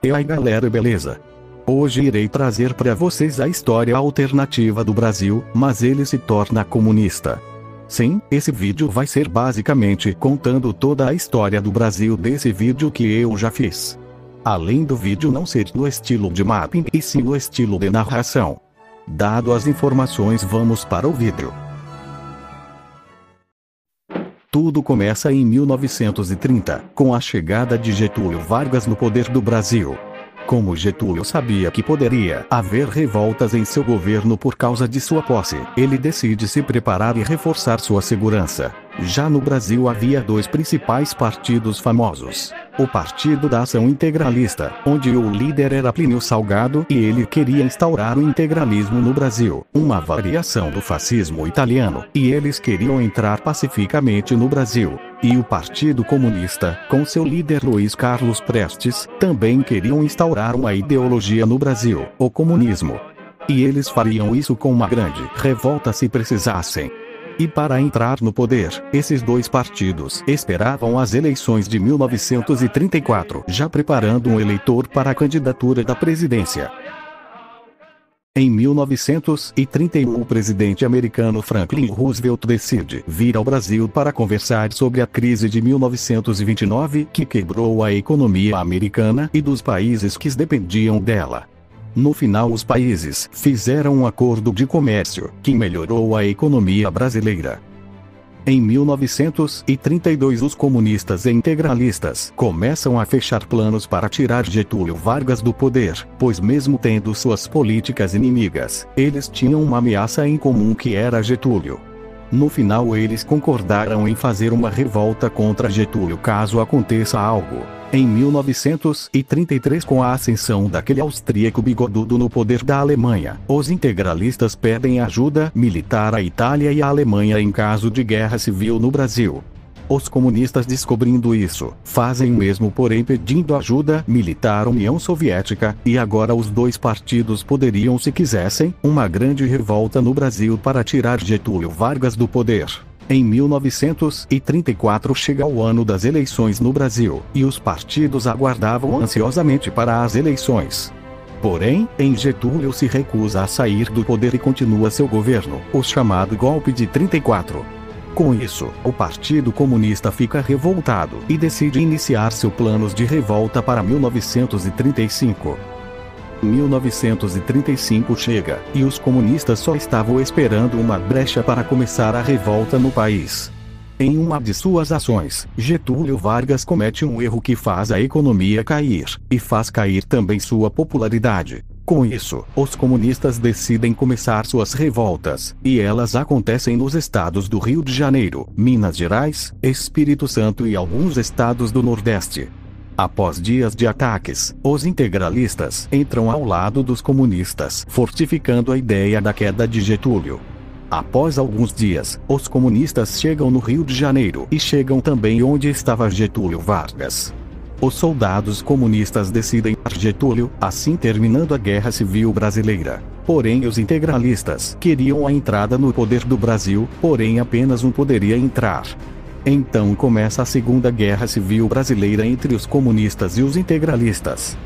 E aí galera, beleza? Hoje irei trazer para vocês a história alternativa do Brasil, mas ele se torna comunista. Sim, esse vídeo vai ser basicamente contando toda a história do Brasil desse vídeo que eu já fiz. Além do vídeo não ser no estilo de mapping e sim no estilo de narração. Dado as informações, vamos para o vídeo. Tudo começa em 1930, com a chegada de Getúlio Vargas no poder do Brasil. Como Getúlio sabia que poderia haver revoltas em seu governo por causa de sua posse, ele decide se preparar e reforçar sua segurança. Já no Brasil havia dois principais partidos famosos. O Partido da Ação Integralista, onde o líder era Plínio Salgado e ele queria instaurar o integralismo no Brasil, uma variação do fascismo italiano, e eles queriam entrar pacificamente no Brasil. E o Partido Comunista, com seu líder Luiz Carlos Prestes, também queriam instaurar uma ideologia no Brasil, o comunismo. E eles fariam isso com uma grande revolta se precisassem. E para entrar no poder, esses dois partidos esperavam as eleições de 1934, já preparando um eleitor para a candidatura da presidência. Em 1931, o presidente americano Franklin Roosevelt decide vir ao Brasil para conversar sobre a crise de 1929 que quebrou a economia americana e dos países que dependiam dela. No final, os países fizeram um acordo de comércio que melhorou a economia brasileira. Em 1932, os comunistas e integralistas começam a fechar planos para tirar Getúlio Vargas do poder, pois mesmo tendo suas políticas inimigas, eles tinham uma ameaça em comum que era Getúlio. No final, eles concordaram em fazer uma revolta contra Getúlio caso aconteça algo. Em 1933, com a ascensão daquele austríaco bigodudo no poder da Alemanha, os integralistas pedem ajuda militar à Itália e à Alemanha em caso de guerra civil no Brasil. Os comunistas, descobrindo isso, fazem o mesmo, porém pedindo ajuda militar à União Soviética, e agora os dois partidos poderiam, se quisessem, uma grande revolta no Brasil para tirar Getúlio Vargas do poder. Em 1934 chega o ano das eleições no Brasil, e os partidos aguardavam ansiosamente para as eleições. Porém, Getúlio se recusa a sair do poder e continua seu governo, o chamado golpe de 34. Com isso, o Partido Comunista fica revoltado e decide iniciar seus planos de revolta para 1935. 1935 chega, e os comunistas só estavam esperando uma brecha para começar a revolta no país. Em uma de suas ações, Getúlio Vargas comete um erro que faz a economia cair, e faz cair também sua popularidade. Com isso, os comunistas decidem começar suas revoltas, e elas acontecem nos estados do Rio de Janeiro, Minas Gerais, Espírito Santo e alguns estados do Nordeste. Após dias de ataques, os integralistas entram ao lado dos comunistas, fortificando a ideia da queda de Getúlio. Após alguns dias, os comunistas chegam no Rio de Janeiro e chegam também onde estava Getúlio Vargas. Os soldados comunistas decidem matar Getúlio, assim terminando a Guerra Civil Brasileira. Porém, os integralistas queriam a entrada no poder do Brasil, porém apenas um poderia entrar. Então começa a Segunda Guerra Civil Brasileira entre os comunistas e os integralistas.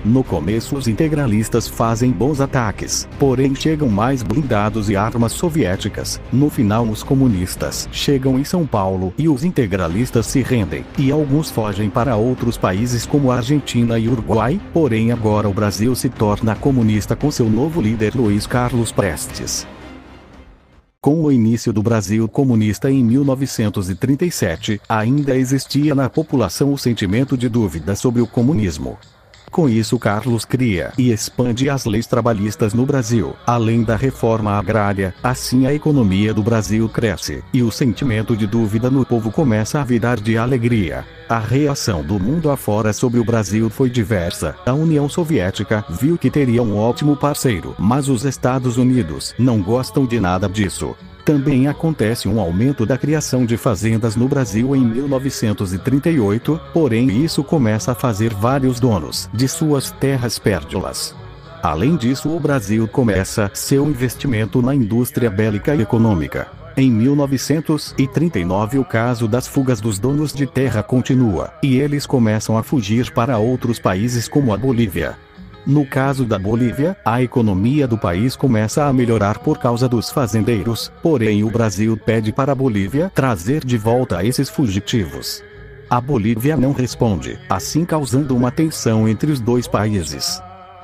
No começo, os integralistas fazem bons ataques, porém chegam mais blindados e armas soviéticas. No final, os comunistas chegam em São Paulo e os integralistas se rendem, e alguns fogem para outros países como Argentina e Uruguai, porém agora o Brasil se torna comunista com seu novo líder Luiz Carlos Prestes. Com o início do Brasil comunista em 1937, ainda existia na população o sentimento de dúvida sobre o comunismo. Com isso, Carlos cria e expande as leis trabalhistas no Brasil, além da reforma agrária. Assim, a economia do Brasil cresce, e o sentimento de dúvida no povo começa a virar de alegria. A reação do mundo afora sobre o Brasil foi diversa. A União Soviética viu que teria um ótimo parceiro, mas os Estados Unidos não gostam de nada disso. Também acontece um aumento da criação de fazendas no Brasil em 1938, porém isso começa a fazer vários donos de suas terras perdê-las. Além disso, o Brasil começa seu investimento na indústria bélica e econômica. Em 1939 o caso das fugas dos donos de terra continua, e eles começam a fugir para outros países como a Bolívia. No caso da Bolívia, a economia do país começa a melhorar por causa dos fazendeiros, porém o Brasil pede para a Bolívia trazer de volta esses fugitivos. A Bolívia não responde, assim causando uma tensão entre os dois países.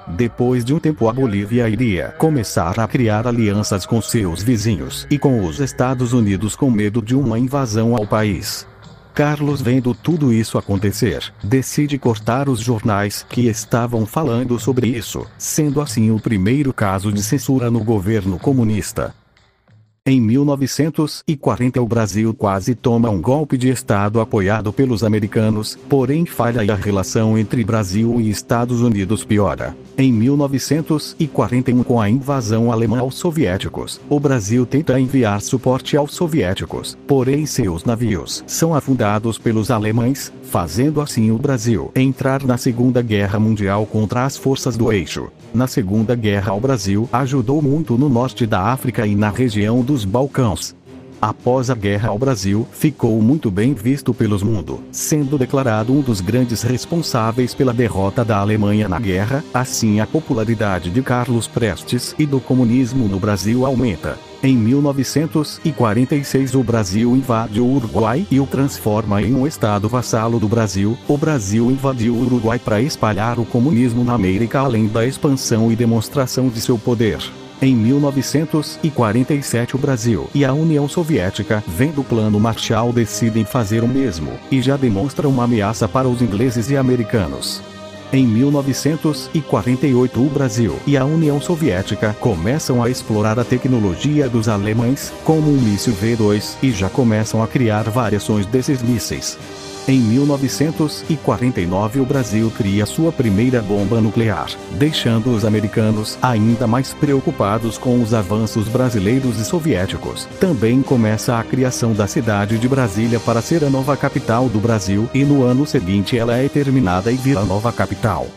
Depois de um tempo a Bolívia iria começar a criar alianças com seus vizinhos e com os Estados Unidos com medo de uma invasão ao país. Carlos, vendo tudo isso acontecer, decide cortar os jornais que estavam falando sobre isso, sendo assim o primeiro caso de censura no governo comunista. Em 1940 o Brasil quase toma um golpe de Estado apoiado pelos americanos, porém falha e a relação entre Brasil e Estados Unidos piora. Em 1941 com a invasão alemã aos soviéticos, o Brasil tenta enviar suporte aos soviéticos, porém seus navios são afundados pelos alemães, fazendo assim o Brasil entrar na Segunda Guerra Mundial contra as forças do eixo. Na Segunda Guerra o Brasil ajudou muito no norte da África e na região dos Balcãs. Após a guerra o Brasil ficou muito bem visto pelos mundo, sendo declarado um dos grandes responsáveis pela derrota da Alemanha na guerra. Assim a popularidade de Carlos Prestes e do comunismo no Brasil aumenta. Em 1946 o Brasil invade o Uruguai e o transforma em um estado vassalo do Brasil. O Brasil invadiu o Uruguai para espalhar o comunismo na América além da expansão e demonstração de seu poder. Em 1947 o Brasil e a União Soviética, vendo o Plano Marshall, decidem fazer o mesmo, e já demonstram uma ameaça para os ingleses e americanos. Em 1948 o Brasil e a União Soviética começam a explorar a tecnologia dos alemães, como o míssil V2, e já começam a criar variações desses mísseis. Em 1949 o Brasil cria sua primeira bomba nuclear, deixando os americanos ainda mais preocupados com os avanços brasileiros e soviéticos. Também começa a criação da cidade de Brasília para ser a nova capital do Brasil, e no ano seguinte ela é terminada e vira a nova capital.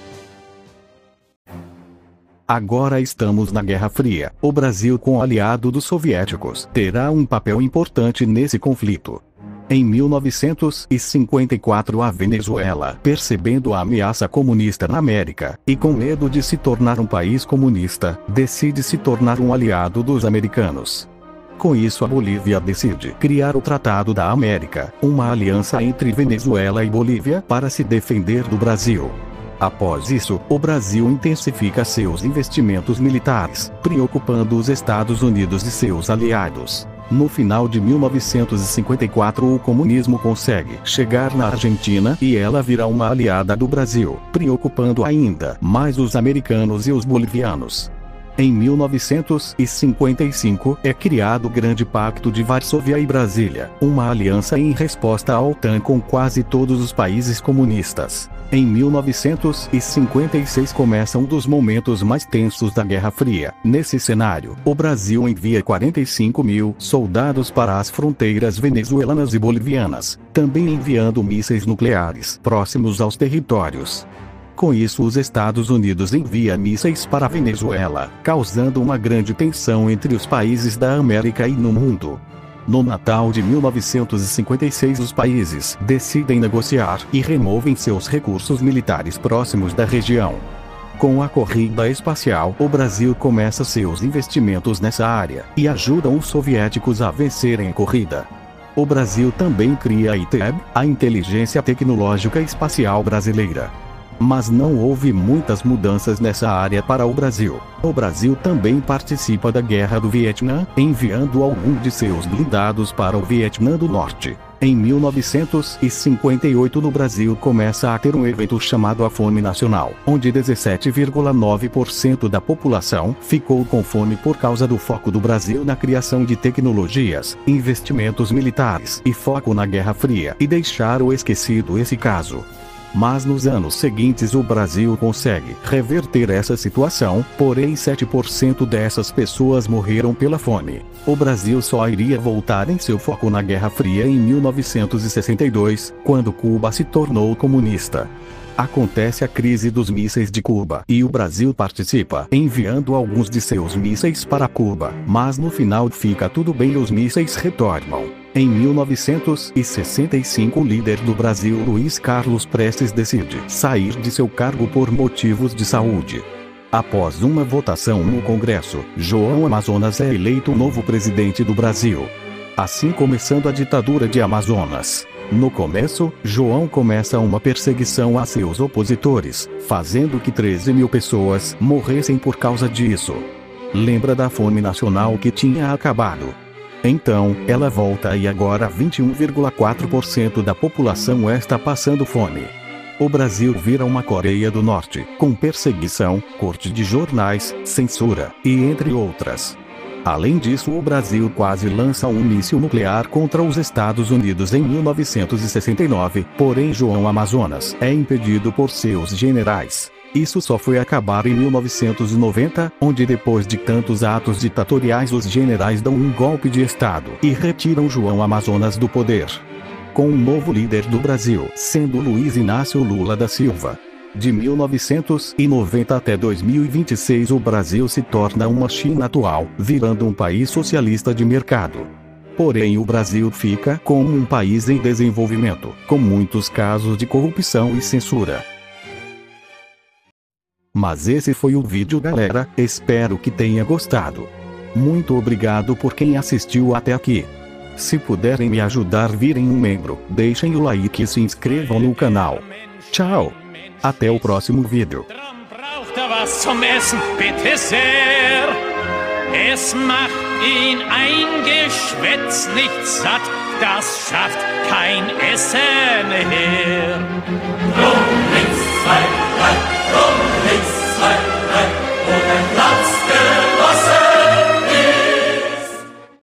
Agora estamos na Guerra Fria. O Brasil, com aliado dos soviéticos, terá um papel importante nesse conflito. Em 1954 a Venezuela, percebendo a ameaça comunista na América, e com medo de se tornar um país comunista, decide se tornar um aliado dos americanos. Com isso a Bolívia decide criar o Tratado da América, uma aliança entre Venezuela e Bolívia para se defender do Brasil. Após isso, o Brasil intensifica seus investimentos militares, preocupando os Estados Unidos e seus aliados. No final de 1954 o comunismo consegue chegar na Argentina e ela vira uma aliada do Brasil, preocupando ainda mais os americanos e os bolivianos. Em 1955 é criado o Grande Pacto de Varsóvia e Brasília, uma aliança em resposta à OTAN com quase todos os países comunistas. Em 1956 começa um dos momentos mais tensos da Guerra Fria. Nesse cenário, o Brasil envia 45 mil soldados para as fronteiras venezuelanas e bolivianas, também enviando mísseis nucleares próximos aos territórios. Com isso os Estados Unidos enviam mísseis para a Venezuela, causando uma grande tensão entre os países da América e no mundo. No Natal de 1956 os países decidem negociar e removem seus recursos militares próximos da região. Com a corrida espacial, o Brasil começa seus investimentos nessa área, e ajuda os soviéticos a vencerem a corrida. O Brasil também cria a ITEB, a Inteligência Tecnológica Espacial Brasileira. Mas não houve muitas mudanças nessa área para o Brasil. O Brasil também participa da Guerra do Vietnã, enviando alguns de seus blindados para o Vietnã do Norte. Em 1958 no Brasil começa a ter um evento chamado a Fome Nacional, onde 17,9% da população ficou com fome por causa do foco do Brasil na criação de tecnologias, investimentos militares e foco na Guerra Fria, e deixaram esquecido esse caso. Mas nos anos seguintes o Brasil consegue reverter essa situação, porém 7% dessas pessoas morreram pela fome. O Brasil só iria voltar em seu foco na Guerra Fria em 1962, quando Cuba se tornou comunista. Acontece a crise dos mísseis de Cuba e o Brasil participa, enviando alguns de seus mísseis para Cuba, mas no final fica tudo bem e os mísseis retornam. Em 1965, o líder do Brasil, Luiz Carlos Prestes, decide sair de seu cargo por motivos de saúde. Após uma votação no Congresso, João Amazonas é eleito o novo presidente do Brasil. Assim começando a ditadura de Amazonas. No começo, João começa uma perseguição a seus opositores, fazendo que 13 mil pessoas morressem por causa disso. Lembra da fome nacional que tinha acabado? Então, ela volta e agora 21,4% da população está passando fome. O Brasil vira uma Coreia do Norte, com perseguição, corte de jornais, censura, e entre outras. Além disso, o Brasil quase lança um míssil nuclear contra os Estados Unidos em 1969, porém João Amazonas é impedido por seus generais. Isso só foi acabar em 1990, onde depois de tantos atos ditatoriais os generais dão um golpe de Estado e retiram João Amazonas do poder. Com um novo líder do Brasil, sendo Luiz Inácio Lula da Silva. De 1990 até 2026 o Brasil se torna uma China atual, virando um país socialista de mercado. Porém o Brasil fica como um país em desenvolvimento, com muitos casos de corrupção e censura. Mas esse foi o vídeo, galera, espero que tenha gostado. Muito obrigado por quem assistiu até aqui. Se puderem me ajudar, virem um membro, deixem o like e se inscrevam no canal. Tchau! Até o próximo vídeo. Was zum Essen, bitte sehr. Es macht ihn ein Geschwätz nicht satt, das schafft kein Essen her. Rum, links, zwei, drei, rum, links, zwei, drei.